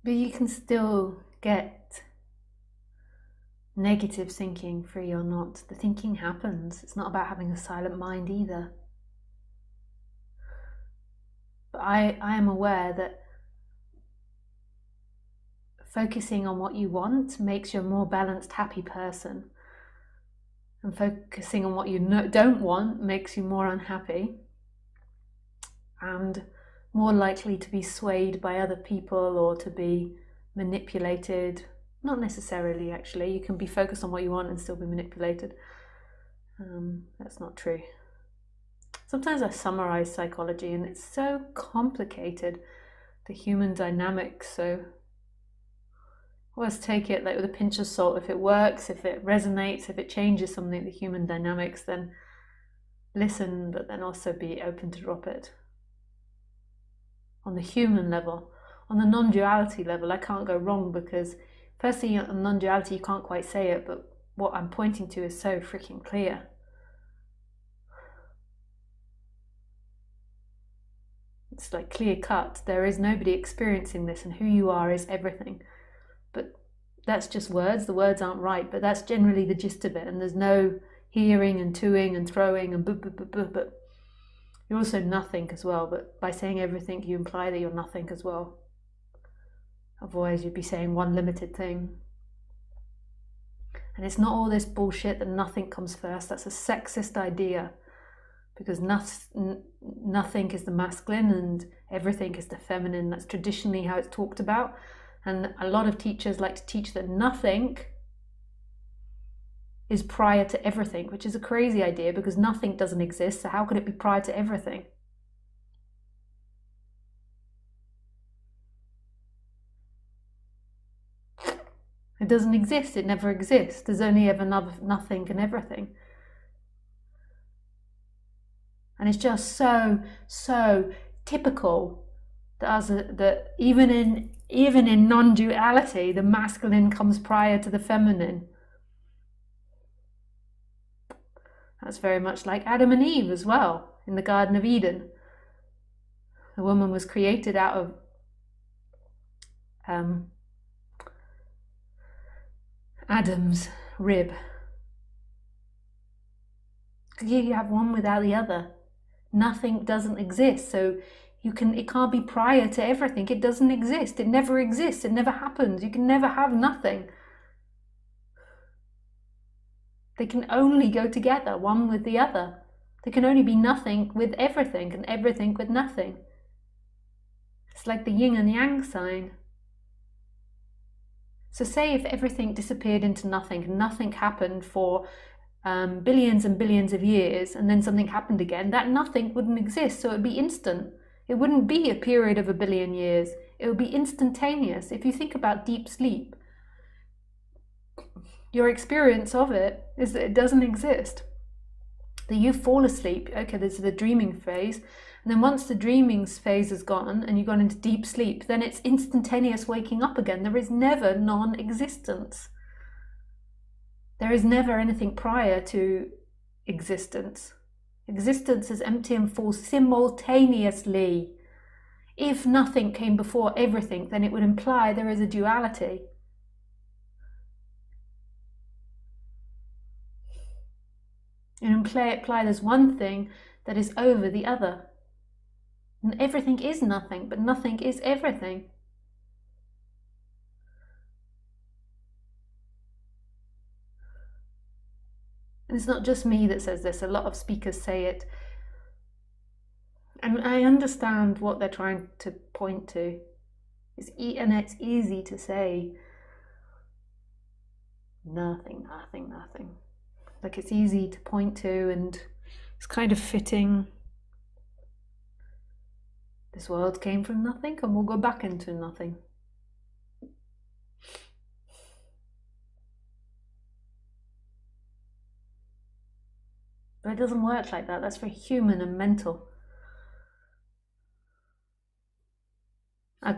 But you can still get negative thinking, free or not. The thinking happens. It's not about having a silent mind either. But I am aware that focusing on what you want makes you a more balanced, happy person. And focusing on what you don't want makes you more unhappy and more likely to be swayed by other people or to be manipulated. Not necessarily, actually. You can be focused on what you want and still be manipulated. That's not true. Sometimes I summarize psychology and it's so complicated, the human dynamics, so always take it like with a pinch of salt. If it works, if it resonates, if it changes something, the human dynamics, then listen, but then also be open to drop it. On the human level, on the non-duality level, I can't go wrong because firstly, on non-duality, you can't quite say it, but what I'm pointing to is so freaking clear. It's like clear cut. There is nobody experiencing this, and who you are is everything. But that's just words. The words aren't right, but that's generally the gist of it. And there's no hearing and toing and throwing and but you're also nothing as well. But by saying everything, you imply that you're nothing as well. Otherwise, you'd be saying one limited thing. And it's not all this bullshit that nothing comes first. That's a sexist idea. Because nothing is the masculine and everything is the feminine. That's traditionally how it's talked about. And a lot of teachers like to teach that nothing is prior to everything, which is a crazy idea because nothing doesn't exist. So how could it be prior to everything? It doesn't exist. It never exists. There's only ever nothing and everything. And it's just so typical that even in non-duality, the masculine comes prior to the feminine. That's very much like Adam and Eve as well, in the Garden of Eden. The woman was created out of Adam's rib. You have one without the other. Nothing doesn't exist, so it can't be prior to everything. It doesn't exist. It never exists. It never happens. You can never have nothing. They can only go together, one with the other. There can only be nothing with everything and everything with nothing. It's like the yin and yang sign. So say if everything disappeared into nothing and nothing happened for billions and billions of years, and then something happened again, that nothing wouldn't exist, so it would be instant. It wouldn't be a period of 1 billion years. It would be instantaneous. If you think about deep sleep, your experience of it is that it doesn't exist. That you fall asleep, okay, there's the dreaming phase, and then once the dreaming phase is gone and you've gone into deep sleep, then it's instantaneous waking up again. There is never non-existence. There is never anything prior to existence. Existence is empty and full simultaneously. If nothing came before everything, then it would imply there is a duality. It imply there's one thing that is over the other. And everything is nothing, but nothing is everything. And it's not just me that says this, a lot of speakers say it. And I understand what they're trying to point to. And it's easy to say, nothing. Like it's easy to point to and it's kind of fitting. This world came from nothing and we'll go back into nothing. But it doesn't work like that. That's very human and mental.